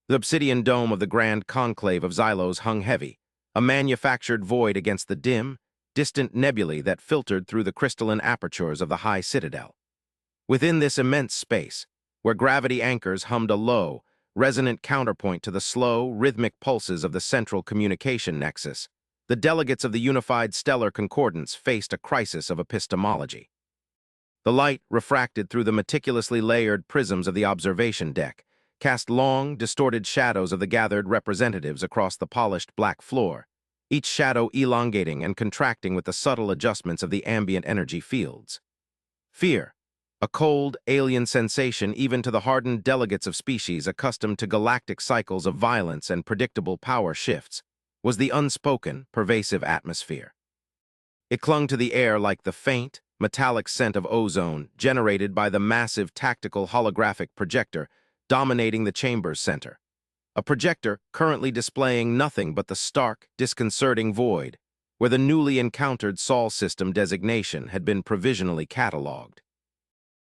The obsidian dome of the grand conclave of Xylos hung heavy, a manufactured void against the dim, distant nebulae that filtered through the crystalline apertures of the high citadel. Within this immense space, where gravity anchors hummed a low, resonant counterpoint to the slow, rhythmic pulses of the central communication nexus, the delegates of the unified stellar concordance faced a crisis of epistemology. The light, refracted through the meticulously layered prisms of the observation deck, cast long, distorted shadows of the gathered representatives across the polished black floor, each shadow elongating and contracting with the subtle adjustments of the ambient energy fields. Fear, a cold, alien sensation even to the hardened delegates of species accustomed to galactic cycles of violence and predictable power shifts, was the unspoken, pervasive atmosphere. It clung to the air like the faint, metallic scent of ozone generated by the massive tactical holographic projector dominating the chamber's center. A projector currently displaying nothing but the stark, disconcerting void, where the newly encountered Sol system designation had been provisionally catalogued.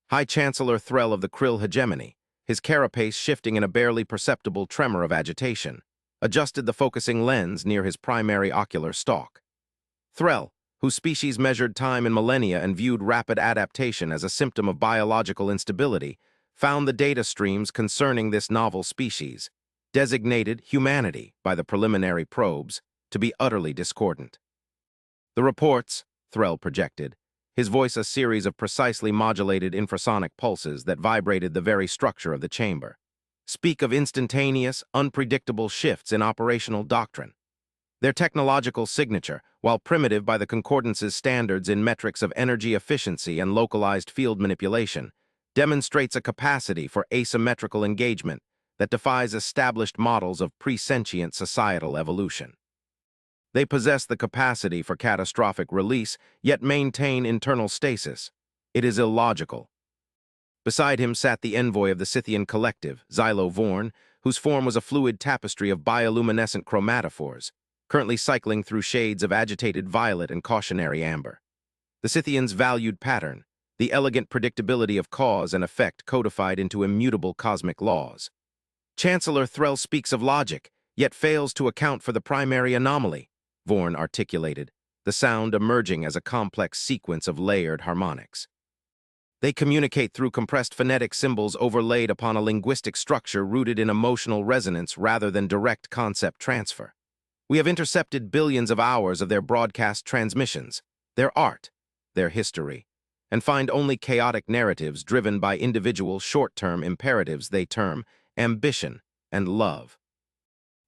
High Chancellor Threll of the Krill hegemony, his carapace shifting in a barely perceptible tremor of agitation, adjusted the focusing lens near his primary ocular stalk. Threll, whose species measured time in millennia and viewed rapid adaptation as a symptom of biological instability, found the data streams concerning this novel species, designated humanity by the preliminary probes, to be utterly discordant. The reports, Threll projected, his voice a series of precisely modulated infrasonic pulses that vibrated the very structure of the chamber, speak of instantaneous, unpredictable shifts in operational doctrine. Their technological signature, while primitive by the Concordance's standards in metrics of energy efficiency and localized field manipulation, demonstrates a capacity for asymmetrical engagement that defies established models of presentient societal evolution. They possess the capacity for catastrophic release, yet maintain internal stasis. It is illogical. Beside him sat the envoy of the Scythian collective, Xylo Vorn, whose form was a fluid tapestry of bioluminescent chromatophores, currently cycling through shades of agitated violet and cautionary amber. The Scythians valued pattern, the elegant predictability of cause and effect codified into immutable cosmic laws. Chancellor Threll speaks of logic, yet fails to account for the primary anomaly, Vorn articulated, the sound emerging as a complex sequence of layered harmonics. They communicate through compressed phonetic symbols overlaid upon a linguistic structure rooted in emotional resonance rather than direct concept transfer. We have intercepted billions of hours of their broadcast transmissions, their art, their history, and find only chaotic narratives driven by individual short-term imperatives they term ambition and love.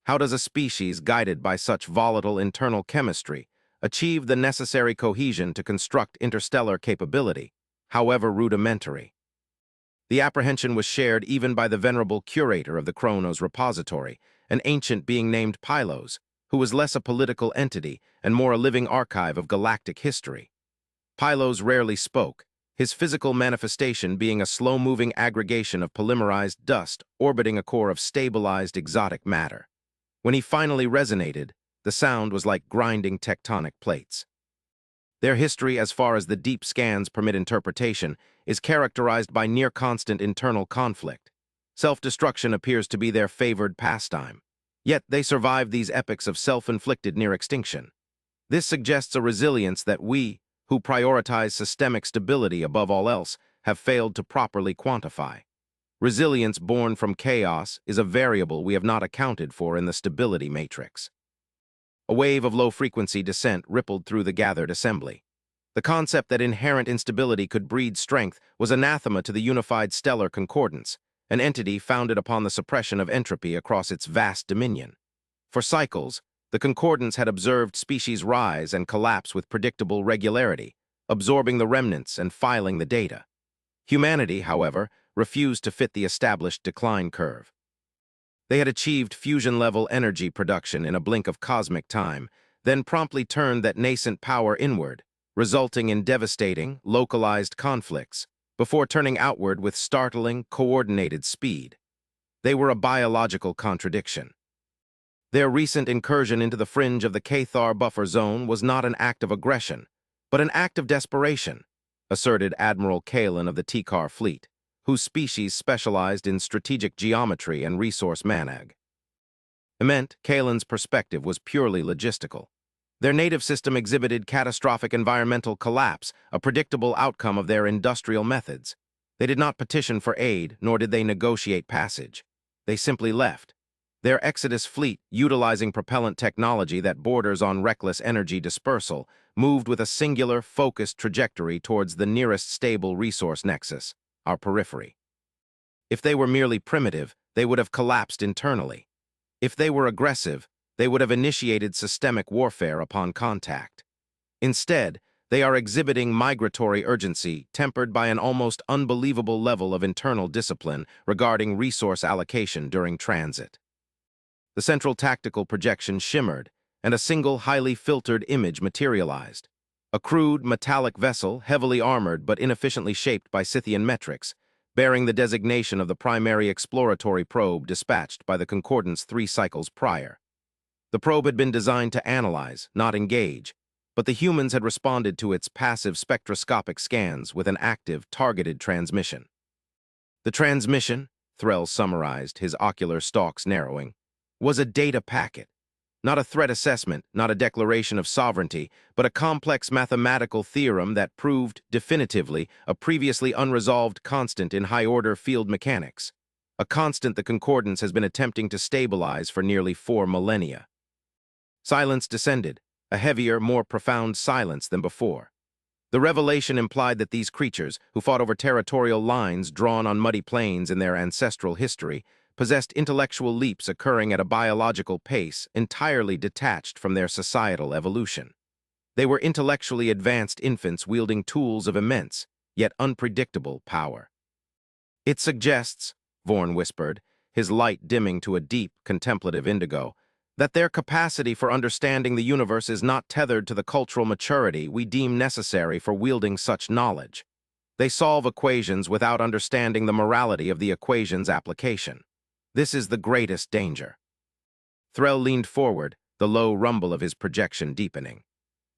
How does a species guided by such volatile internal chemistry achieve the necessary cohesion to construct interstellar capability, however rudimentary? The apprehension was shared even by the venerable curator of the Chronos repository, an ancient being named Pylos, who was less a political entity and more a living archive of galactic history. Pylos rarely spoke, his physical manifestation being a slow-moving aggregation of polymerized dust orbiting a core of stabilized exotic matter. When he finally resonated, the sound was like grinding tectonic plates. Their history, as far as the deep scans permit interpretation, is characterized by near-constant internal conflict. Self-destruction appears to be their favored pastime. Yet they survived these epochs of self-inflicted near-extinction. This suggests a resilience that we, who prioritize systemic stability above all else, have failed to properly quantify. Resilience born from chaos is a variable we have not accounted for in the stability matrix. A wave of low-frequency dissent rippled through the gathered assembly. The concept that inherent instability could breed strength was anathema to the unified stellar concordance, an entity founded upon the suppression of entropy across its vast dominion. For cycles, the concordance had observed species rise and collapse with predictable regularity, absorbing the remnants and filing the data. Humanity, however, refused to fit the established decline curve. They had achieved fusion-level energy production in a blink of cosmic time, then promptly turned that nascent power inward, resulting in devastating, localized conflicts, before turning outward with startling, coordinated speed. They were a biological contradiction. Their recent incursion into the fringe of the Cathar buffer zone was not an act of aggression, but an act of desperation, asserted Admiral Kalen of the Tikar fleet, whose species specialized in strategic geometry and resource manag. It meant Kalen's perspective was purely logistical. Their native system exhibited catastrophic environmental collapse, a predictable outcome of their industrial methods. They did not petition for aid, nor did they negotiate passage. They simply left. Their Exodus fleet, utilizing propellant technology that borders on reckless energy dispersal, moved with a singular, focused trajectory towards the nearest stable resource nexus, our periphery. If they were merely primitive, they would have collapsed internally. If they were aggressive, they would have initiated systemic warfare upon contact. Instead, they are exhibiting migratory urgency tempered by an almost unbelievable level of internal discipline regarding resource allocation during transit. The central tactical projection shimmered, and a single highly filtered image materialized. A crude, metallic vessel, heavily armored but inefficiently shaped by Scythian metrics, bearing the designation of the primary exploratory probe dispatched by the Concordance 3 cycles prior. The probe had been designed to analyze, not engage, but the humans had responded to its passive spectroscopic scans with an active, targeted transmission. The transmission, Threll summarized, his ocular stalks narrowing, was a data packet. Not a threat assessment, not a declaration of sovereignty, but a complex mathematical theorem that proved, definitively, a previously unresolved constant in high-order field mechanics. A constant the Concordance has been attempting to stabilize for nearly 4 millennia. Silence descended, a heavier, more profound silence than before. The revelation implied that these creatures, who fought over territorial lines drawn on muddy plains in their ancestral history, possessed intellectual leaps occurring at a biological pace entirely detached from their societal evolution. They were intellectually advanced infants wielding tools of immense, yet unpredictable power. "It suggests," Vorn whispered, his light dimming to a deep, contemplative indigo, "that their capacity for understanding the universe is not tethered to the cultural maturity we deem necessary for wielding such knowledge. They solve equations without understanding the morality of the equation's application. This is the greatest danger." Threll leaned forward, the low rumble of his projection deepening.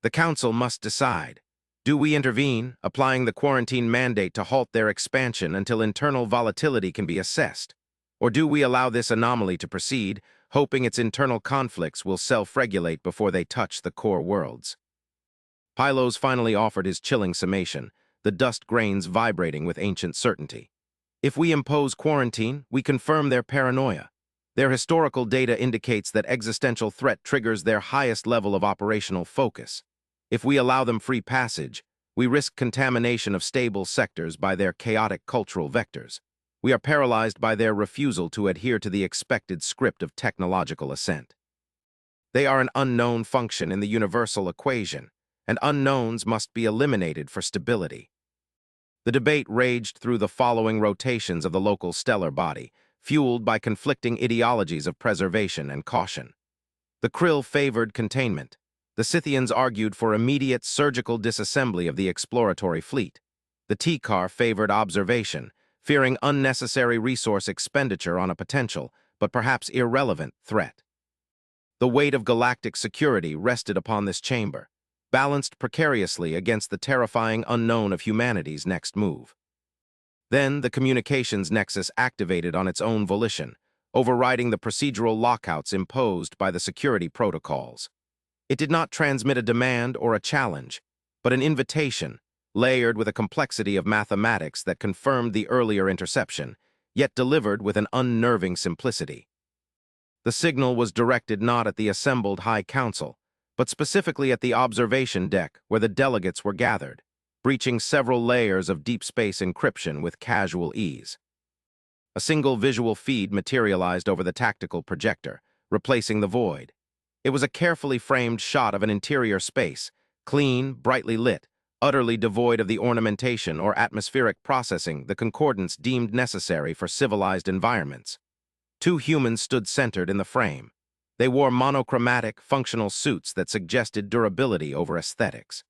"The Council must decide. Do we intervene, applying the quarantine mandate to halt their expansion until internal volatility can be assessed? Or do we allow this anomaly to proceed, hoping its internal conflicts will self-regulate before they touch the core worlds?" Pylos finally offered his chilling summation, the dust grains vibrating with ancient certainty. "If we impose quarantine, we confirm their paranoia. Their historical data indicates that existential threat triggers their highest level of operational focus. If we allow them free passage, we risk contamination of stable sectors by their chaotic cultural vectors. We are paralyzed by their refusal to adhere to the expected script of technological ascent. They are an unknown function in the universal equation, and unknowns must be eliminated for stability." The debate raged through the following rotations of the local stellar body, fueled by conflicting ideologies of preservation and caution. The Krill favored containment. The Scythians argued for immediate surgical disassembly of the exploratory fleet. The T-Car favored observation, fearing unnecessary resource expenditure on a potential, but perhaps irrelevant, threat. The weight of galactic security rested upon this chamber, balanced precariously against the terrifying unknown of humanity's next move. Then the communications nexus activated on its own volition, overriding the procedural lockouts imposed by the security protocols. It did not transmit a demand or a challenge, but an invitation, layered with a complexity of mathematics that confirmed the earlier interception, yet delivered with an unnerving simplicity. The signal was directed not at the assembled High Council, but specifically at the observation deck where the delegates were gathered, breaching several layers of deep space encryption with casual ease. A single visual feed materialized over the tactical projector, replacing the void. It was a carefully framed shot of an interior space, clean, brightly lit, utterly devoid of the ornamentation or atmospheric processing the Concordance deemed necessary for civilized environments. 2 humans stood centered in the frame. They wore monochromatic, functional suits that suggested durability over aesthetics.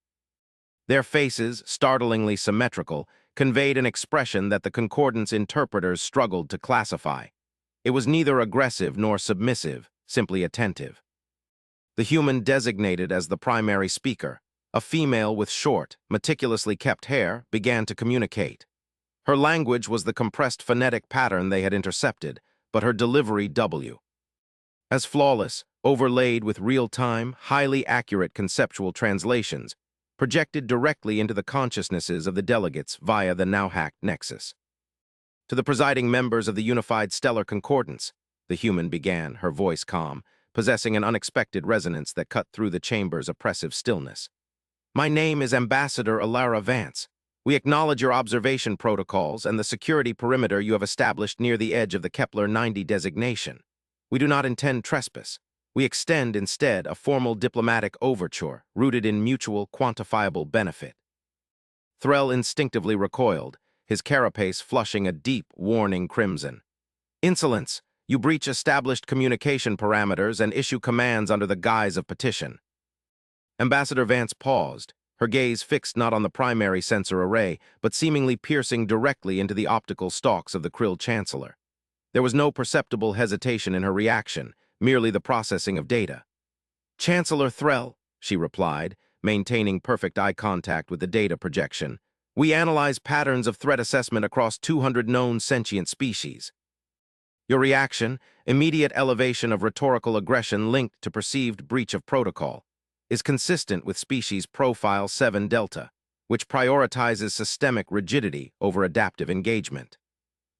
Their faces, startlingly symmetrical, conveyed an expression that the Concordance interpreters struggled to classify. It was neither aggressive nor submissive, simply attentive. The human designated as the primary speaker, a female with short, meticulously kept hair, began to communicate. Her language was the compressed phonetic pattern they had intercepted, but her delivery W. as flawless, overlaid with real-time, highly accurate conceptual translations, projected directly into the consciousnesses of the delegates via the now-hacked nexus. To the presiding members of the Unified Stellar Concordance, the human began, her voice calm, possessing an unexpected resonance that cut through the chamber's oppressive stillness. My name is Ambassador Alara Vance. We acknowledge your observation protocols and the security perimeter you have established near the edge of the Kepler 90 designation. We do not intend trespass. We extend, instead, a formal diplomatic overture rooted in mutual, quantifiable benefit. Threll instinctively recoiled, his carapace flushing a deep, warning crimson. Insolence! You breach established communication parameters and issue commands under the guise of petition. Ambassador Vance paused, her gaze fixed not on the primary sensor array, but seemingly piercing directly into the optical stalks of the Krill Chancellor. There was no perceptible hesitation in her reaction, merely the processing of data. Chancellor Threll, she replied, maintaining perfect eye contact with the data projection, we analyze patterns of threat assessment across 200 known sentient species. Your reaction, immediate elevation of rhetorical aggression linked to perceived breach of protocol, is consistent with species profile 7 Delta, which prioritizes systemic rigidity over adaptive engagement.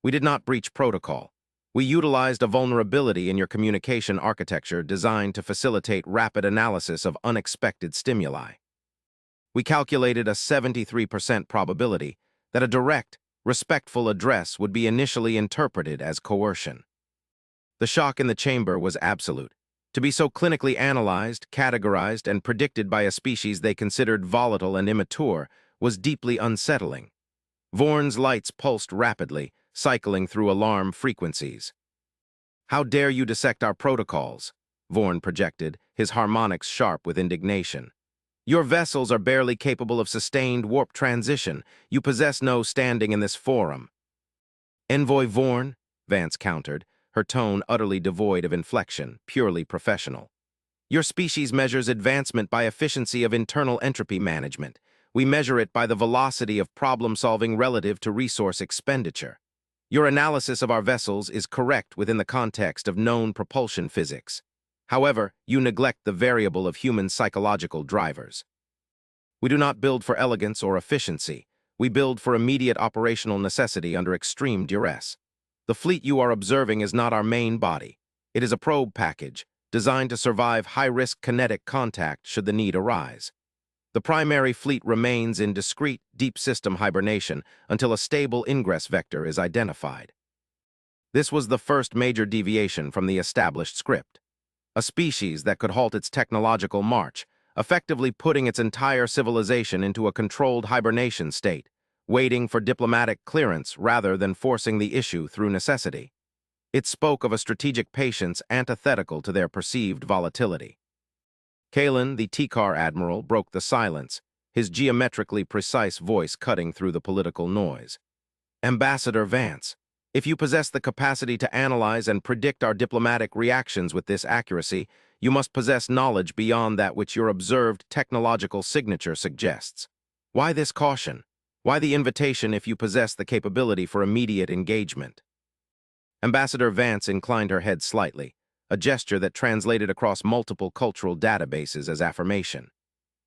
We did not breach protocol. We utilized a vulnerability in your communication architecture designed to facilitate rapid analysis of unexpected stimuli. We calculated a 73% probability that a direct, respectful address would be initially interpreted as coercion. The shock in the chamber was absolute. To be so clinically analyzed, categorized, and predicted by a species they considered volatile and immature was deeply unsettling. Vorn's lights pulsed rapidly, cycling through alarm frequencies. How dare you dissect our protocols? Vorn projected, his harmonics sharp with indignation. Your vessels are barely capable of sustained warp transition. You possess no standing in this forum. Envoy Vorn, Vance countered, her tone utterly devoid of inflection, purely professional. Your species measures advancement by efficiency of internal entropy management. We measure it by the velocity of problem-solving relative to resource expenditure. Your analysis of our vessels is correct within the context of known propulsion physics. However, you neglect the variable of human psychological drivers. We do not build for elegance or efficiency. We build for immediate operational necessity under extreme duress. The fleet you are observing is not our main body. It is a probe package, designed to survive high-risk kinetic contact should the need arise. The primary fleet remains in discrete, deep system hibernation until a stable ingress vector is identified. This was the first major deviation from the established script. A species that could halt its technological march, effectively putting its entire civilization into a controlled hibernation state, waiting for diplomatic clearance rather than forcing the issue through necessity. It spoke of a strategic patience antithetical to their perceived volatility. Kalen, the Tikar admiral, broke the silence, his geometrically precise voice cutting through the political noise. Ambassador Vance, if you possess the capacity to analyze and predict our diplomatic reactions with this accuracy, you must possess knowledge beyond that which your observed technological signature suggests. Why this caution? Why the invitation if you possess the capability for immediate engagement? Ambassador Vance inclined her head slightly, a gesture that translated across multiple cultural databases as affirmation.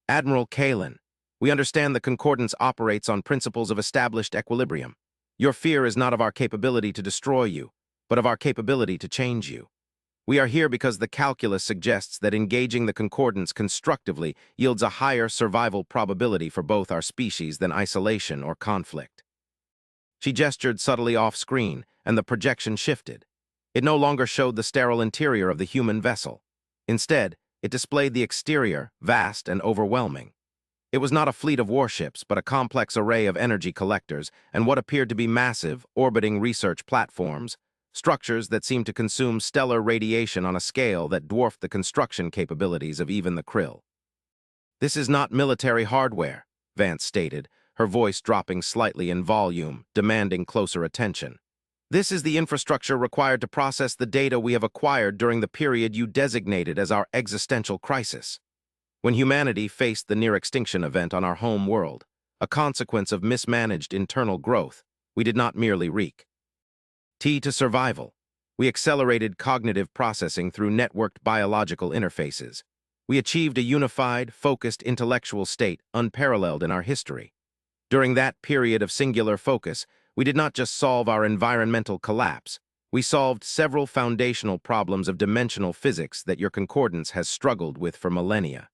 Admiral Kalen, we understand the Concordance operates on principles of established equilibrium. Your fear is not of our capability to destroy you, but of our capability to change you. We are here because the calculus suggests that engaging the Concordance constructively yields a higher survival probability for both our species than isolation or conflict. She gestured subtly off-screen, and the projection shifted. It no longer showed the sterile interior of the human vessel. Instead, it displayed the exterior, vast and overwhelming. It was not a fleet of warships, but a complex array of energy collectors and what appeared to be massive, orbiting research platforms, structures that seemed to consume stellar radiation on a scale that dwarfed the construction capabilities of even the Krill. This is not military hardware, Vance stated, her voice dropping slightly in volume, demanding closer attention. This is the infrastructure required to process the data we have acquired during the period you designated as our existential crisis. When humanity faced the near-extinction event on our home world, a consequence of mismanaged internal growth, we did not merely reek. T to survival. We accelerated cognitive processing through networked biological interfaces. We achieved a unified, focused intellectual state unparalleled in our history. During that period of singular focus, we did not just solve our environmental collapse, we solved several foundational problems of dimensional physics that your concordance has struggled with for millennia.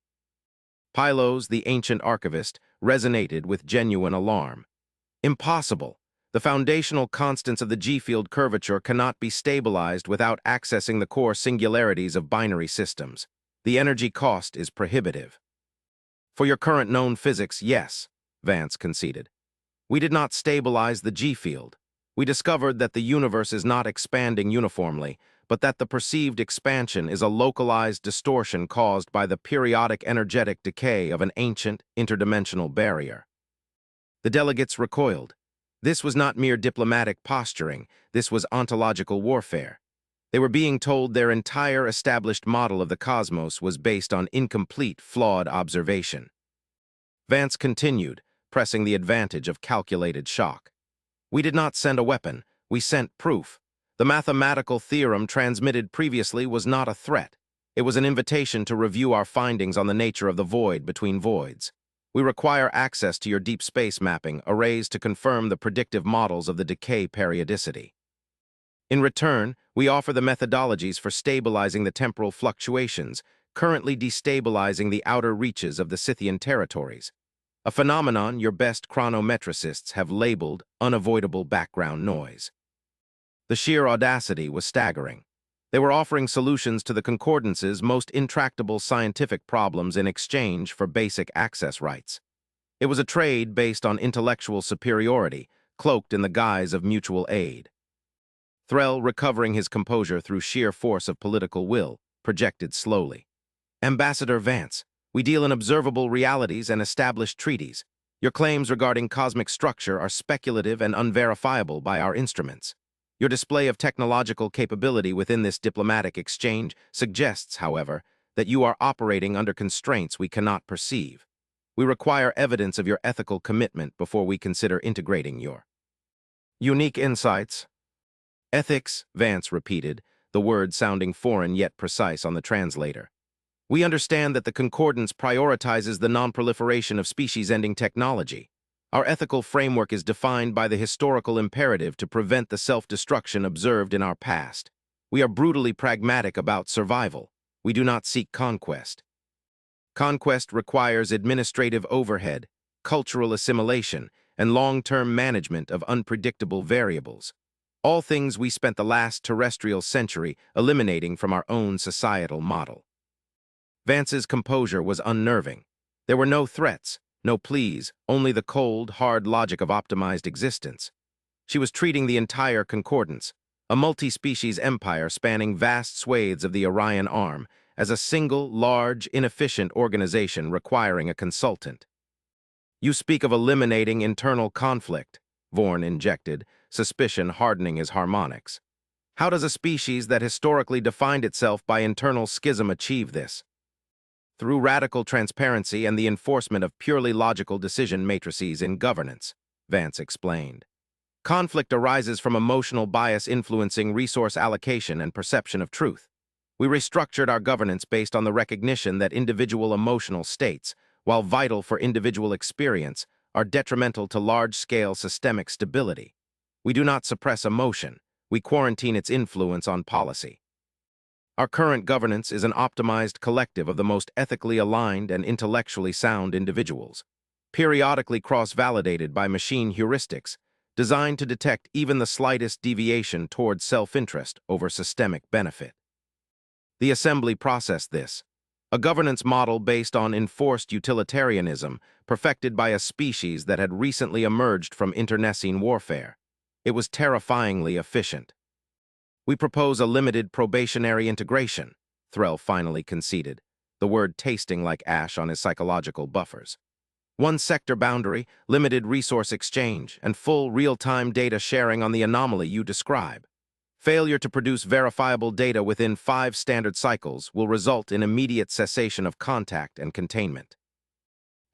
Pylos, the ancient archivist, resonated with genuine alarm. Impossible! The foundational constants of the G-field curvature cannot be stabilized without accessing the core singularities of binary systems. The energy cost is prohibitive. For your current known physics, yes, Vance conceded. We did not stabilize the G-field. We discovered that the universe is not expanding uniformly, but that the perceived expansion is a localized distortion caused by the periodic energetic decay of an ancient, interdimensional barrier. The delegates recoiled. This was not mere diplomatic posturing, this was ontological warfare. They were being told their entire established model of the cosmos was based on incomplete, flawed observation. Vance continued, pressing the advantage of calculated shock. We did not send a weapon, we sent proof. The mathematical theorem transmitted previously was not a threat. It was an invitation to review our findings on the nature of the void between voids. We require access to your deep space mapping, arrays to confirm the predictive models of the decay periodicity. In return, we offer the methodologies for stabilizing the temporal fluctuations, currently destabilizing the outer reaches of the Scythian territories. A phenomenon your best chronometricists have labeled unavoidable background noise. The sheer audacity was staggering. They were offering solutions to the concordance's most intractable scientific problems in exchange for basic access rights. It was a trade based on intellectual superiority, cloaked in the guise of mutual aid. Threll, recovering his composure through sheer force of political will, projected slowly. Ambassador Vance, we deal in observable realities and established treaties. Your claims regarding cosmic structure are speculative and unverifiable by our instruments. Your display of technological capability within this diplomatic exchange suggests, however, that you are operating under constraints we cannot perceive. We require evidence of your ethical commitment before we consider integrating your unique insights. Ethics, Vance repeated, the word sounding foreign yet precise on the translator. We understand that the concordance prioritizes the non-proliferation of species-ending technology. Our ethical framework is defined by the historical imperative to prevent the self-destruction observed in our past. We are brutally pragmatic about survival. We do not seek conquest. Conquest requires administrative overhead, cultural assimilation, and long-term management of unpredictable variables. All things we spent the last terrestrial century eliminating from our own societal model. Vance's composure was unnerving. There were no threats, no pleas, only the cold, hard logic of optimized existence. She was treating the entire concordance, a multi-species empire spanning vast swathes of the Orion Arm, as a single, large, inefficient organization requiring a consultant. You speak of eliminating internal conflict, Vorn injected, suspicion hardening his harmonics. How does a species that historically defined itself by internal schism achieve this? Through radical transparency and the enforcement of purely logical decision matrices in governance, Vance explained. Conflict arises from emotional bias influencing resource allocation and perception of truth. We restructured our governance based on the recognition that individual emotional states, while vital for individual experience, are detrimental to large-scale systemic stability. We do not suppress emotion, we quarantine its influence on policy. Our current governance is an optimized collective of the most ethically aligned and intellectually sound individuals, periodically cross-validated by machine heuristics, designed to detect even the slightest deviation toward self-interest over systemic benefit. The assembly processed this, a governance model based on enforced utilitarianism perfected by a species that had recently emerged from internecine warfare. It was terrifyingly efficient. We propose a limited probationary integration, Threll finally conceded, the word tasting like ash on his psychological buffers. One sector boundary, limited resource exchange, and full real-time data sharing on the anomaly you describe. Failure to produce verifiable data within 5 standard cycles will result in immediate cessation of contact and containment.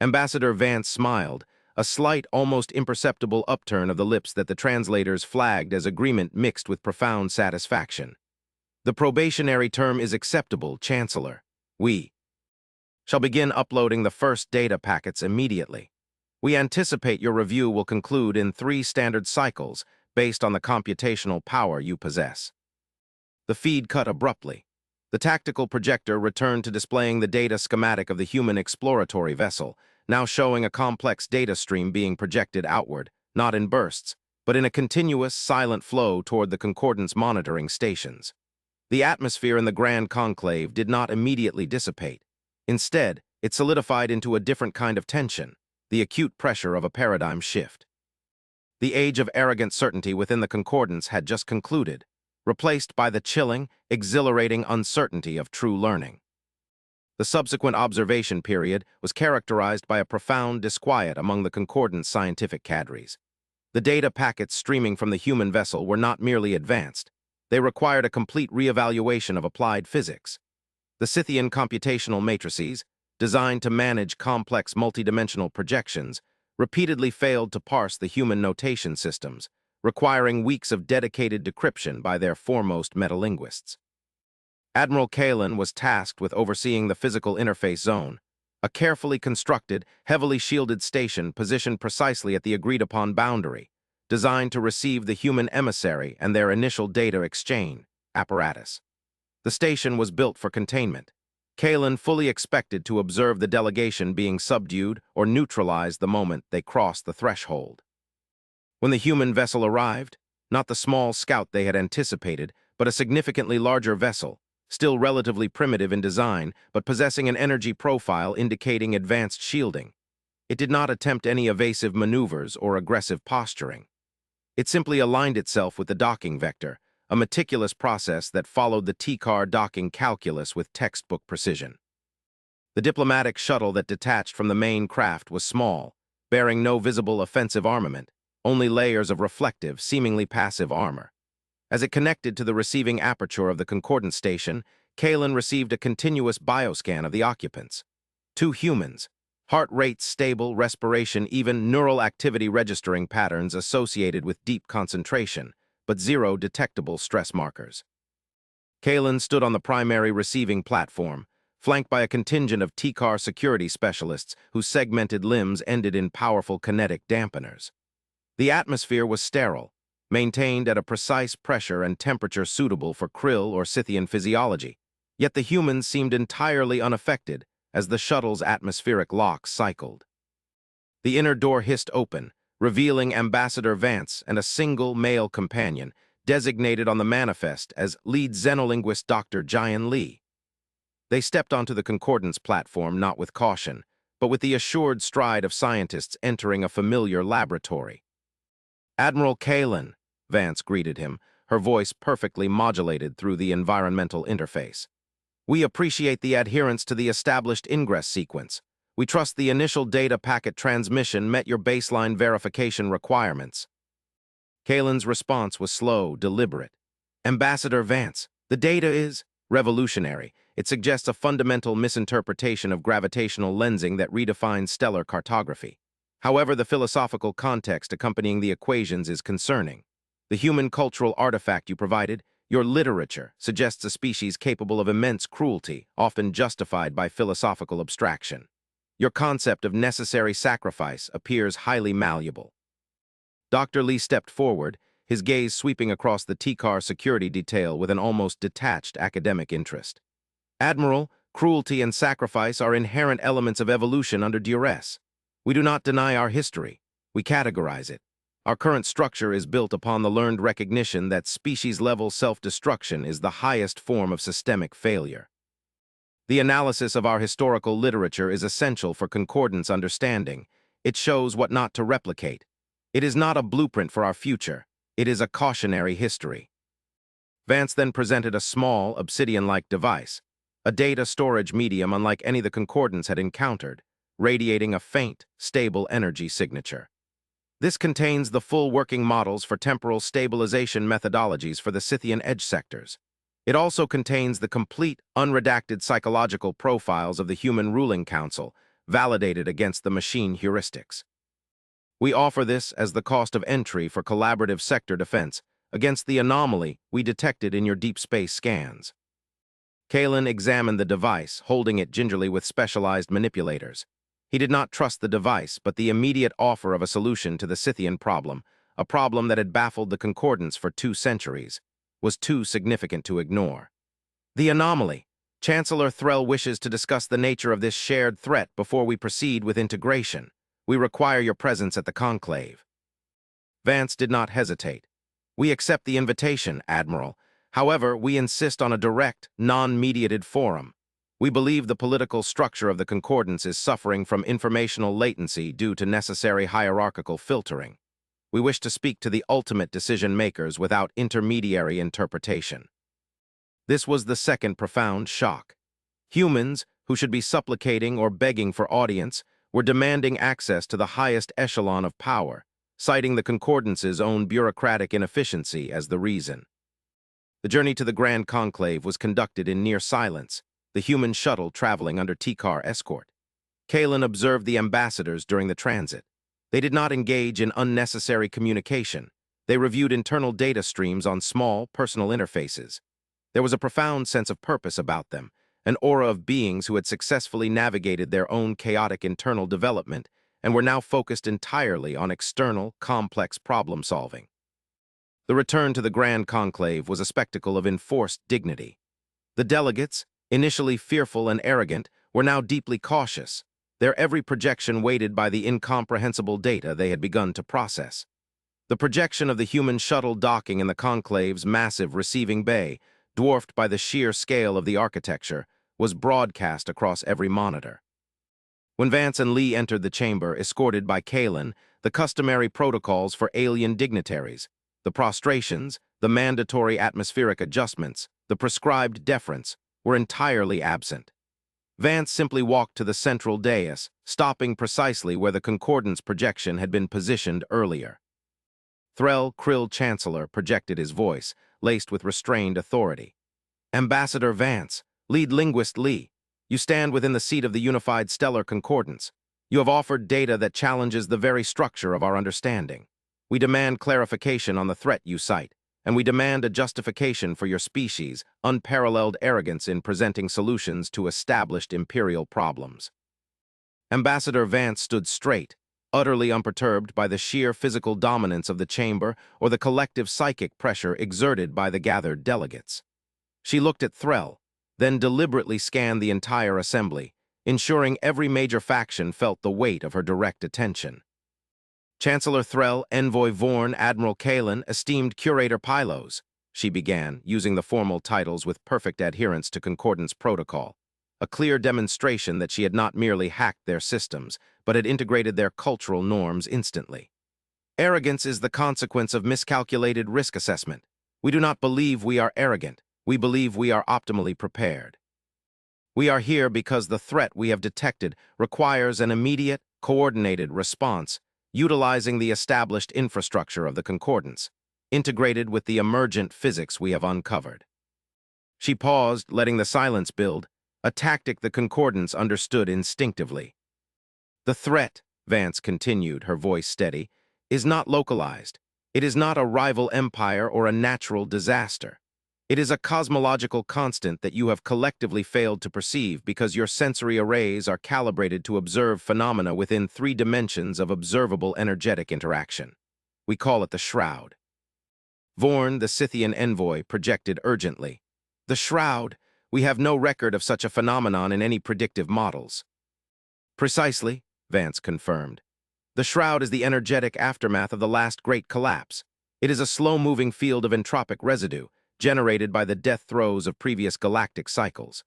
Ambassador Vance smiled, a slight, almost imperceptible upturn of the lips that the translators flagged as agreement mixed with profound satisfaction. The probationary term is acceptable, Chancellor. We shall begin uploading the first data packets immediately. We anticipate your review will conclude in 3 standard cycles based on the computational power you possess. The feed cut abruptly. The tactical projector returned to displaying the data schematic of the human exploratory vessel, now showing a complex data stream being projected outward, not in bursts, but in a continuous, silent flow toward the Concordance monitoring stations. The atmosphere in the Grand Conclave did not immediately dissipate. Instead, it solidified into a different kind of tension, the acute pressure of a paradigm shift. The age of arrogant certainty within the Concordance had just concluded, replaced by the chilling, exhilarating uncertainty of true learning. The subsequent observation period was characterized by a profound disquiet among the Concordance scientific cadres. The data packets streaming from the human vessel were not merely advanced, they required a complete reevaluation of applied physics. The Scythian computational matrices, designed to manage complex multidimensional projections, repeatedly failed to parse the human notation systems, requiring weeks of dedicated decryption by their foremost metalinguists. Admiral Kalin was tasked with overseeing the physical interface zone, a carefully constructed, heavily shielded station positioned precisely at the agreed-upon boundary, designed to receive the human emissary and their initial data exchange apparatus. The station was built for containment. Kalin fully expected to observe the delegation being subdued or neutralized the moment they crossed the threshold. When the human vessel arrived, not the small scout they had anticipated, but a significantly larger vessel, still relatively primitive in design, but possessing an energy profile indicating advanced shielding. It did not attempt any evasive maneuvers or aggressive posturing. It simply aligned itself with the docking vector, a meticulous process that followed the T-car docking calculus with textbook precision. The diplomatic shuttle that detached from the main craft was small, bearing no visible offensive armament, only layers of reflective, seemingly passive armor. As it connected to the receiving aperture of the Concordance station, Kalin received a continuous bioscan of the occupants. 2 humans, heart rates stable, respiration even, neural activity registering patterns associated with deep concentration, but 0 detectable stress markers. Kalin stood on the primary receiving platform, flanked by a contingent of T-car security specialists whose segmented limbs ended in powerful kinetic dampeners. The atmosphere was sterile, maintained at a precise pressure and temperature suitable for krill or Scythian physiology, yet the humans seemed entirely unaffected as the shuttle's atmospheric locks cycled. The inner door hissed open, revealing Ambassador Vance and a single male companion, designated on the manifest as lead xenolinguist Dr. Jian Li. They stepped onto the Concordance platform not with caution, but with the assured stride of scientists entering a familiar laboratory. "Admiral Kalin," Vance greeted him, her voice perfectly modulated through the environmental interface. "We appreciate the adherence to the established ingress sequence. We trust the initial data packet transmission met your baseline verification requirements." Kalin's response was slow, deliberate. "Ambassador Vance, the data is revolutionary. It suggests a fundamental misinterpretation of gravitational lensing that redefines stellar cartography. However, the philosophical context accompanying the equations is concerning. The human cultural artifact you provided, your literature, suggests a species capable of immense cruelty, often justified by philosophical abstraction. Your concept of necessary sacrifice appears highly malleable." Dr. Li stepped forward, his gaze sweeping across the T-car security detail with an almost detached academic interest. "Admiral, cruelty and sacrifice are inherent elements of evolution under duress. We do not deny our history. We categorize it. Our current structure is built upon the learned recognition that species-level self-destruction is the highest form of systemic failure. The analysis of our historical literature is essential for Concordance understanding. It shows what not to replicate. It is not a blueprint for our future. It is a cautionary history." Vance then presented a small, obsidian-like device, a data storage medium unlike any the Concordance had encountered, radiating a faint, stable energy signature. This contains the full working models for temporal stabilization methodologies for the Scythian edge sectors. It also contains the complete, unredacted psychological profiles of the Human Ruling Council, validated against the machine heuristics. We offer this as the cost of entry for collaborative sector defense against the anomaly we detected in your deep space scans. Kalen examined the device, holding it gingerly with specialized manipulators. He did not trust the device, but the immediate offer of a solution to the Scythian problem, a problem that had baffled the Concordance for 2 centuries, was too significant to ignore. The anomaly. Chancellor Threll wishes to discuss the nature of this shared threat before we proceed with integration. We require your presence at the conclave. Vance did not hesitate. We accept the invitation, Admiral. However, we insist on a direct, non-mediated forum. We believe the political structure of the Concordance is suffering from informational latency due to necessary hierarchical filtering. We wish to speak to the ultimate decision-makers without intermediary interpretation. This was the second profound shock. Humans, who should be supplicating or begging for audience, were demanding access to the highest echelon of power, citing the Concordance's own bureaucratic inefficiency as the reason. The journey to the Grand Conclave was conducted in near silence, the human shuttle traveling under T-car escort. Kalen observed the ambassadors during the transit. They did not engage in unnecessary communication. They reviewed internal data streams on small, personal interfaces. There was a profound sense of purpose about them, an aura of beings who had successfully navigated their own chaotic internal development and were now focused entirely on external, complex problem-solving. The return to the Grand Conclave was a spectacle of enforced dignity. The delegates, initially fearful and arrogant, were now deeply cautious, their every projection weighted by the incomprehensible data they had begun to process. The projection of the human shuttle docking in the conclave's massive receiving bay, dwarfed by the sheer scale of the architecture, was broadcast across every monitor. When Vance and Lee entered the chamber, escorted by Kalen, the customary protocols for alien dignitaries, the prostrations, the mandatory atmospheric adjustments, the prescribed deference, were entirely absent. Vance simply walked to the central dais, stopping precisely where the Concordance projection had been positioned earlier. Threll Krill Chancellor projected his voice, laced with restrained authority. Ambassador Vance, lead linguist Lee, you stand within the seat of the unified stellar concordance. You have offered data that challenges the very structure of our understanding. We demand clarification on the threat you cite, and we demand a justification for your species' unparalleled arrogance in presenting solutions to established imperial problems. Ambassador Vance stood straight, utterly unperturbed by the sheer physical dominance of the chamber or the collective psychic pressure exerted by the gathered delegates. She looked at Threll, then deliberately scanned the entire assembly, ensuring every major faction felt the weight of her direct attention. Chancellor Threll, Envoy Vorn, Admiral Kalen, esteemed Curator Pylos, she began, using the formal titles with perfect adherence to Concordance protocol, a clear demonstration that she had not merely hacked their systems, but had integrated their cultural norms instantly. Arrogance is the consequence of miscalculated risk assessment. We do not believe we are arrogant. We believe we are optimally prepared. We are here because the threat we have detected requires an immediate, coordinated response, utilizing the established infrastructure of the Concordance, integrated with the emergent physics we have uncovered. She paused, letting the silence build, a tactic the Concordance understood instinctively. The threat, Vance continued, her voice steady, is not localized. It is not a rival empire or a natural disaster. It is a cosmological constant that you have collectively failed to perceive because your sensory arrays are calibrated to observe phenomena within 3 dimensions of observable energetic interaction. We call it the Shroud. Vorn, the Scythian envoy, projected urgently. The Shroud. We have no record of such a phenomenon in any predictive models. Precisely, Vance confirmed. The Shroud is the energetic aftermath of the last great collapse. It is a slow-moving field of entropic residue, generated by the death throes of previous galactic cycles.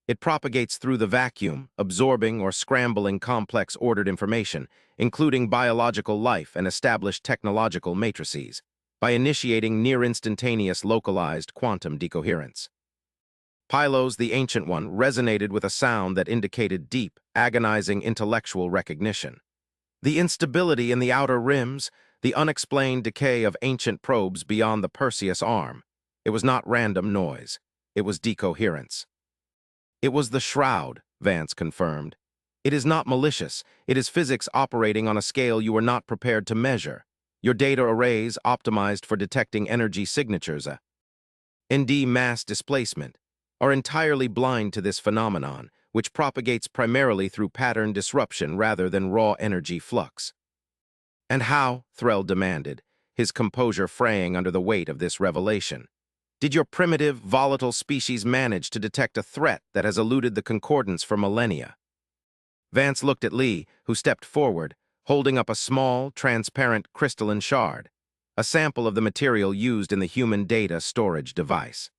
It propagates through the vacuum, absorbing or scrambling complex ordered information, including biological life and established technological matrices, by initiating near-instantaneous localized quantum decoherence. Pylos, the Ancient One, resonated with a sound that indicated deep, agonizing intellectual recognition. The instability in the outer rims, the unexplained decay of ancient probes beyond the Perseus arm. It was not random noise. It was decoherence. It was the Shroud, Vance confirmed. It is not malicious. It is physics operating on a scale you were not prepared to measure. Your data arrays, optimized for detecting energy signatures, ND mass displacement, are entirely blind to this phenomenon, which propagates primarily through pattern disruption rather than raw energy flux. And how, Threll demanded, his composure fraying under the weight of this revelation, did your primitive, volatile species manage to detect a threat that has eluded the concordance for millennia? Vance looked at Lee, who stepped forward, holding up a small, transparent crystalline shard, a sample of the material used in the human data storage device.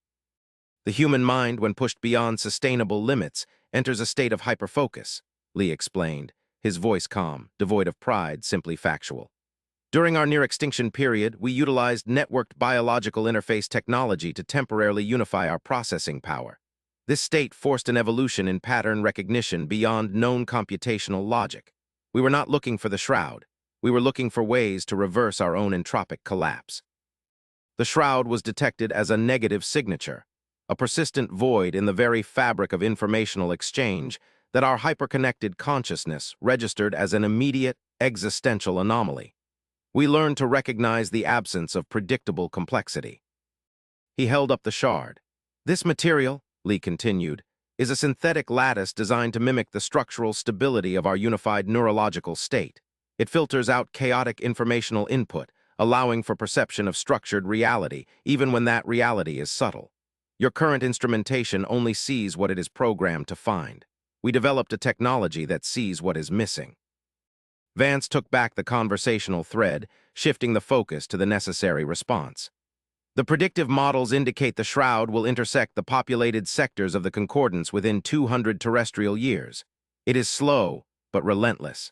The human mind, when pushed beyond sustainable limits, enters a state of hyperfocus, Lee explained, his voice calm, devoid of pride, simply factual. During our near-extinction period, we utilized networked biological interface technology to temporarily unify our processing power. This state forced an evolution in pattern recognition beyond known computational logic. We were not looking for the shroud. We were looking for ways to reverse our own entropic collapse. The shroud was detected as a negative signature, a persistent void in the very fabric of informational exchange that our hyperconnected consciousness registered as an immediate, existential anomaly. We learned to recognize the absence of predictable complexity. He held up the shard. This material, Lee continued, is a synthetic lattice designed to mimic the structural stability of our unified neurological state. It filters out chaotic informational input, allowing for perception of structured reality, even when that reality is subtle. Your current instrumentation only sees what it is programmed to find. We developed a technology that sees what is missing. Vance took back the conversational thread, shifting the focus to the necessary response. The predictive models indicate the shroud will intersect the populated sectors of the concordance within 200 terrestrial years. It is slow, but relentless.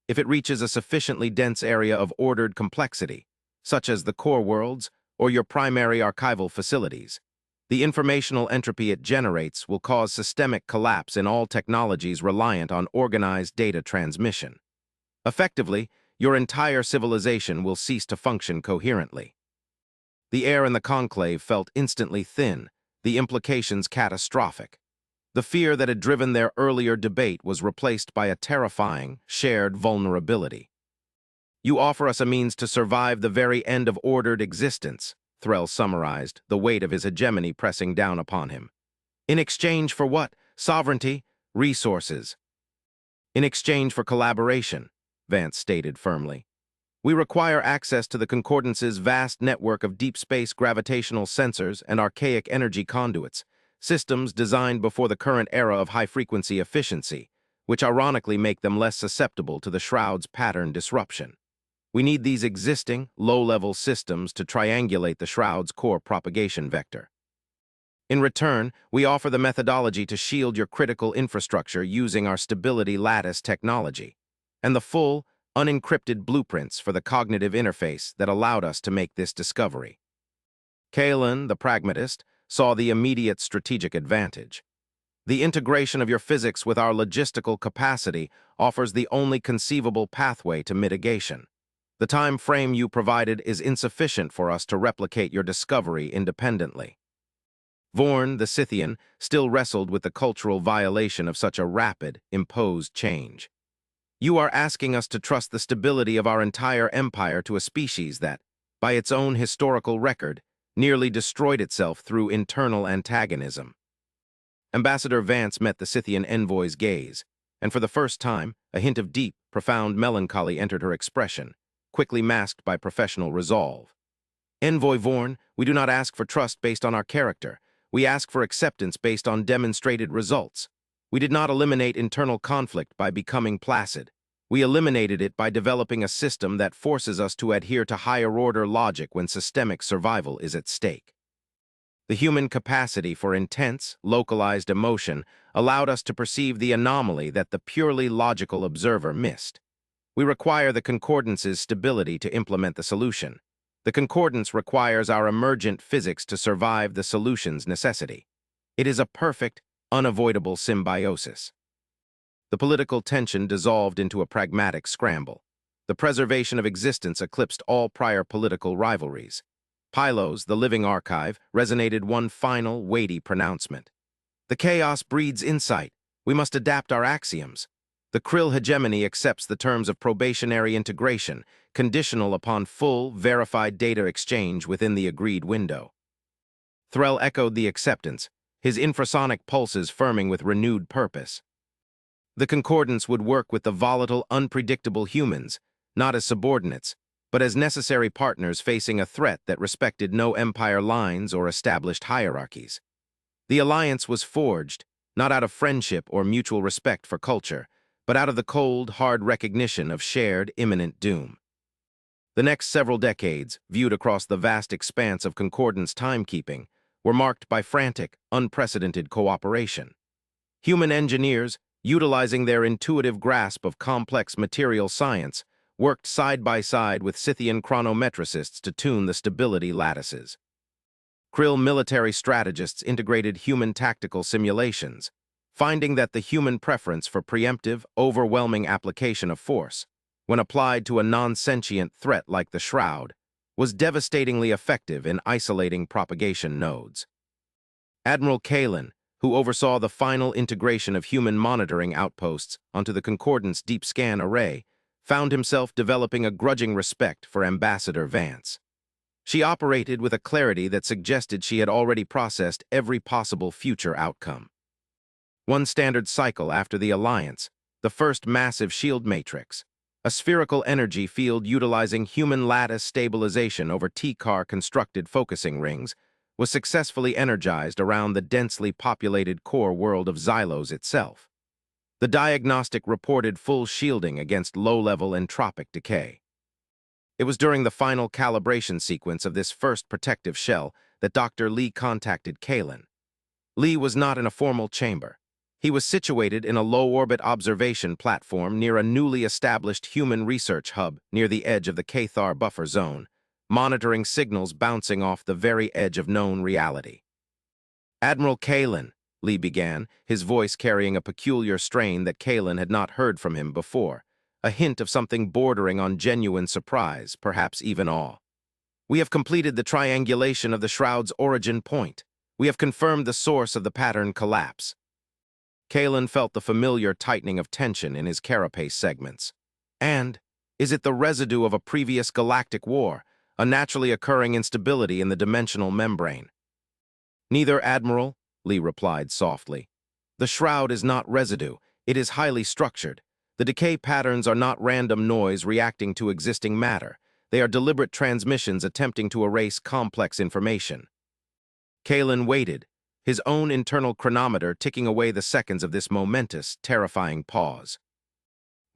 If it reaches a sufficiently dense area of ordered complexity, such as the core worlds or your primary archival facilities, the informational entropy it generates will cause systemic collapse in all technologies reliant on organized data transmission. Effectively, your entire civilization will cease to function coherently. The air in the conclave felt instantly thin, the implications catastrophic. The fear that had driven their earlier debate was replaced by a terrifying, shared vulnerability. You offer us a means to survive the very end of ordered existence, Threll summarized, the weight of his hegemony pressing down upon him. In exchange for what? Sovereignty? Resources. In exchange for collaboration, Vance stated firmly. We require access to the Concordance's vast network of deep space gravitational sensors and archaic energy conduits, systems designed before the current era of high-frequency efficiency, which ironically make them less susceptible to the shroud's pattern disruption. We need these existing, low-level systems to triangulate the shroud's core propagation vector. In return, we offer the methodology to shield your critical infrastructure using our stability lattice technology, and the full, unencrypted blueprints for the cognitive interface that allowed us to make this discovery. Kalen, the pragmatist, saw the immediate strategic advantage. The integration of your physics with our logistical capacity offers the only conceivable pathway to mitigation. The time frame you provided is insufficient for us to replicate your discovery independently. Vorn, the Scythian, still wrestled with the cultural violation of such a rapid, imposed change. You are asking us to trust the stability of our entire empire to a species that, by its own historical record, nearly destroyed itself through internal antagonism. Ambassador Vance met the Scythian envoy's gaze, and for the first time, a hint of deep, profound melancholy entered her expression, quickly masked by professional resolve. Envoy Vorn, we do not ask for trust based on our character. We ask for acceptance based on demonstrated results. We did not eliminate internal conflict by becoming placid. We eliminated it by developing a system that forces us to adhere to higher-order logic when systemic survival is at stake. The human capacity for intense, localized emotion allowed us to perceive the anomaly that the purely logical observer missed. We require the Concordance's stability to implement the solution. The Concordance requires our emergent physics to survive the solution's necessity. It is a perfect, unavoidable symbiosis. The political tension dissolved into a pragmatic scramble. The preservation of existence eclipsed all prior political rivalries. Pylos, the living archive, resonated one final, weighty pronouncement. The chaos breeds insight. We must adapt our axioms. The Krill hegemony accepts the terms of probationary integration, conditional upon full, verified data exchange within the agreed window. Threll echoed the acceptance, his infrasonic pulses firming with renewed purpose. The concordance would work with the volatile, unpredictable humans, not as subordinates, but as necessary partners facing a threat that respected no empire lines or established hierarchies. The alliance was forged, not out of friendship or mutual respect for culture, but out of the cold, hard recognition of shared, imminent doom. The next several decades, viewed across the vast expanse of concordance timekeeping, were marked by frantic, unprecedented cooperation. Human engineers, utilizing their intuitive grasp of complex material science, worked side by side with Scythian chronometricists to tune the stability lattices. Krill military strategists integrated human tactical simulations, finding that the human preference for preemptive, overwhelming application of force, when applied to a non-sentient threat like the Shroud, was devastatingly effective in isolating propagation nodes. Admiral Kalin, who oversaw the final integration of human monitoring outposts onto the Concordance deep scan array, found himself developing a grudging respect for Ambassador Vance. She operated with a clarity that suggested she had already processed every possible future outcome. One standard cycle after the Alliance, the first massive shield matrix, a spherical energy field utilizing human lattice stabilization over T-car constructed focusing rings, was successfully energized around the densely populated core world of Xylos itself. The diagnostic reported full shielding against low-level entropic decay. It was during the final calibration sequence of this first protective shell that Dr. Lee contacted Kalin. Lee was not in a formal chamber. He was situated in a low-orbit observation platform near a newly established human research hub near the edge of the Cathar buffer zone, monitoring signals bouncing off the very edge of known reality. "Admiral Kalin," Lee began, his voice carrying a peculiar strain that Kalin had not heard from him before, a hint of something bordering on genuine surprise, perhaps even awe. "We have completed the triangulation of the Shroud's origin point. We have confirmed the source of the pattern collapse." Kalin felt the familiar tightening of tension in his carapace segments. "And is it the residue of a previous galactic war, a naturally occurring instability in the dimensional membrane?" "Neither, Admiral," Lee replied softly. "The Shroud is not residue, it is highly structured. The decay patterns are not random noise reacting to existing matter. They are deliberate transmissions attempting to erase complex information." Kalin waited, his own internal chronometer ticking away the seconds of this momentous, terrifying pause.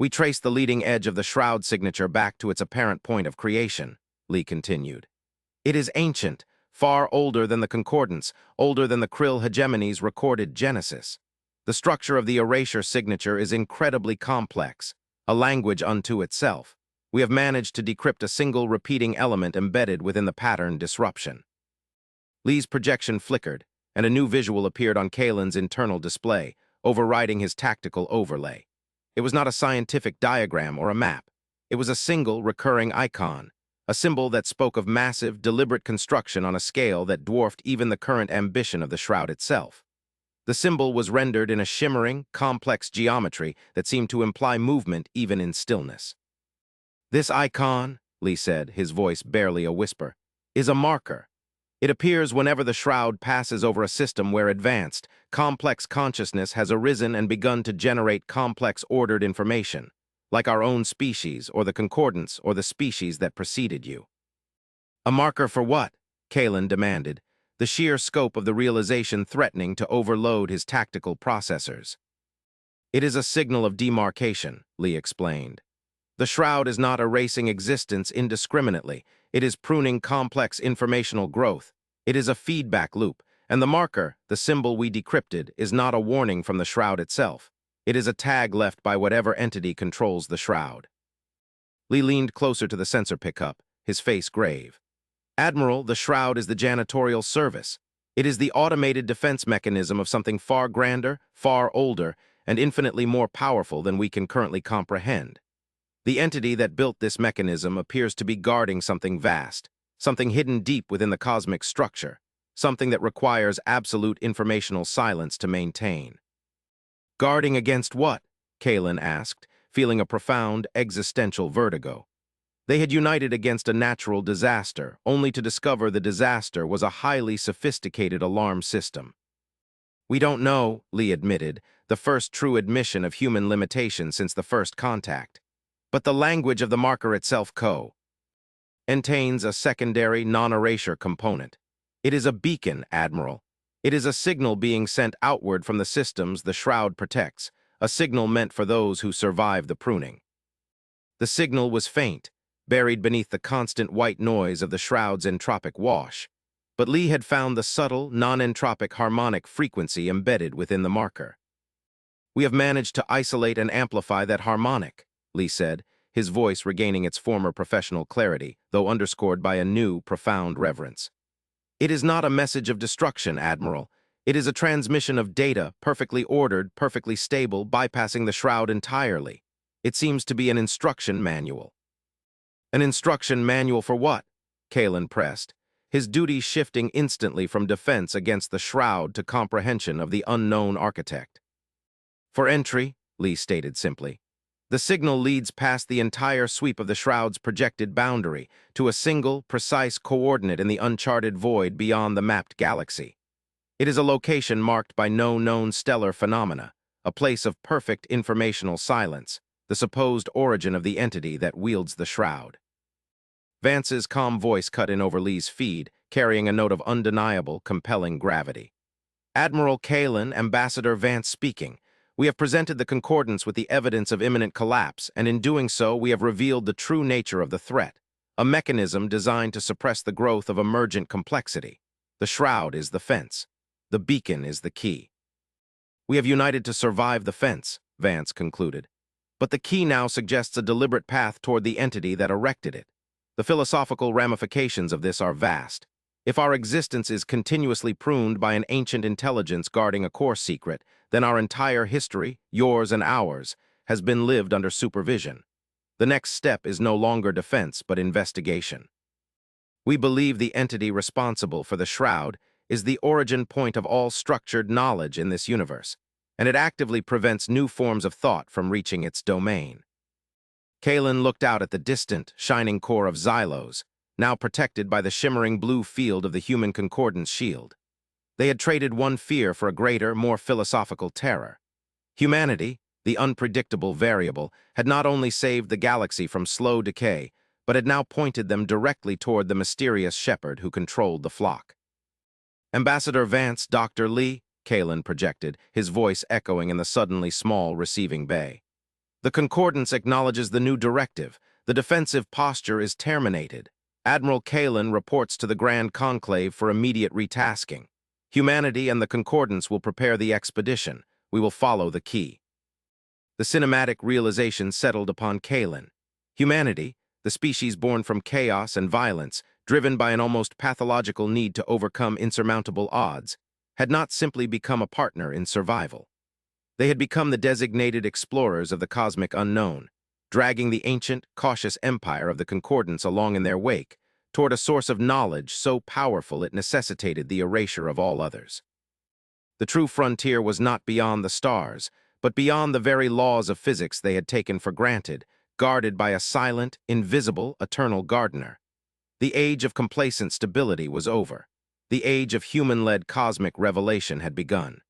"We trace the leading edge of the Shroud signature back to its apparent point of creation," Lee continued. "It is ancient, far older than the Concordance, older than the Krill hegemony's recorded genesis. The structure of the erasure signature is incredibly complex, a language unto itself. We have managed to decrypt a single repeating element embedded within the pattern disruption." Lee's projection flickered, and a new visual appeared on Kalin's internal display, overriding his tactical overlay. It was not a scientific diagram or a map. It was a single recurring icon, a symbol that spoke of massive, deliberate construction on a scale that dwarfed even the current ambition of the Shroud itself. The symbol was rendered in a shimmering, complex geometry that seemed to imply movement even in stillness. "This icon," Lee said, his voice barely a whisper, "is a marker. It appears whenever the Shroud passes over a system where advanced, complex consciousness has arisen and begun to generate complex ordered information, like our own species or the Concordance or the species that preceded you." "A marker for what?" Kalin demanded, the sheer scope of the realization threatening to overload his tactical processors. "It is a signal of demarcation," Lee explained. "The Shroud is not erasing existence indiscriminately. It is pruning complex informational growth. It is a feedback loop, and the marker, the symbol we decrypted, is not a warning from the Shroud itself. It is a tag left by whatever entity controls the Shroud." Lee leaned closer to the sensor pickup, his face grave. "Admiral, the Shroud is the janitorial service. It is the automated defense mechanism of something far grander, far older, and infinitely more powerful than we can currently comprehend. The entity that built this mechanism appears to be guarding something vast, something hidden deep within the cosmic structure, something that requires absolute informational silence to maintain." "Guarding against what?" Kalen asked, feeling a profound existential vertigo. They had united against a natural disaster, only to discover the disaster was a highly sophisticated alarm system. We don't know, Lee admitted, the first true admission of human limitation since the first contact. But the language of the marker itself contains a secondary non-erasure component. It is a beacon, Admiral. It is a signal being sent outward from the systems the shroud protects, a signal meant for those who survive the pruning. The signal was faint, buried beneath the constant white noise of the shroud's entropic wash, but Lee had found the subtle, non-entropic harmonic frequency embedded within the marker. "We have managed to isolate and amplify that harmonic," Lee said, his voice regaining its former professional clarity, though underscored by a new, profound reverence. "It is not a message of destruction, Admiral. It is a transmission of data, perfectly ordered, perfectly stable, bypassing the shroud entirely. It seems to be an instruction manual." "An instruction manual for what?" Kalen pressed, his duty shifting instantly from defense against the shroud to comprehension of the unknown architect. "For entry," Lee stated simply. "The signal leads past the entire sweep of the shroud's projected boundary to a single, precise coordinate in the uncharted void beyond the mapped galaxy. It is a location marked by no known stellar phenomena, a place of perfect informational silence, the supposed origin of the entity that wields the shroud." Vance's calm voice cut in over Lee's feed, carrying a note of undeniable, compelling gravity. "Admiral Kalen, Ambassador Vance speaking. We have presented the concordance with the evidence of imminent collapse, and in doing so we have revealed the true nature of the threat, a mechanism designed to suppress the growth of emergent complexity. The shroud is the fence. The beacon is the key. We have united to survive the fence," Vance concluded. "But the key now suggests a deliberate path toward the entity that erected it. The philosophical ramifications of this are vast. If our existence is continuously pruned by an ancient intelligence guarding a core secret, then our entire history, yours and ours, has been lived under supervision. The next step is no longer defense, but investigation. We believe the entity responsible for the shroud is the origin point of all structured knowledge in this universe, and it actively prevents new forms of thought from reaching its domain." Kalen looked out at the distant, shining core of Xylos, now protected by the shimmering blue field of the human concordance shield. They had traded one fear for a greater, more philosophical terror. Humanity, the unpredictable variable, had not only saved the galaxy from slow decay, but had now pointed them directly toward the mysterious shepherd who controlled the flock. "Ambassador Vance, Dr. Lee," Kalen projected, his voice echoing in the suddenly small receiving bay. "The concordance acknowledges the new directive. The defensive posture is terminated. Admiral Kalen reports to the Grand Conclave for immediate retasking. Humanity and the concordance will prepare the expedition. We will follow the key." The cinematic realization settled upon Kalen. Humanity, the species born from chaos and violence, driven by an almost pathological need to overcome insurmountable odds, had not simply become a partner in survival. They had become the designated explorers of the cosmic unknown, dragging the ancient, cautious empire of the concordance along in their wake, toward a source of knowledge so powerful it necessitated the erasure of all others. The true frontier was not beyond the stars, but beyond the very laws of physics they had taken for granted, guarded by a silent, invisible, eternal gardener. The age of complacent stability was over. The age of human-led cosmic revelation had begun.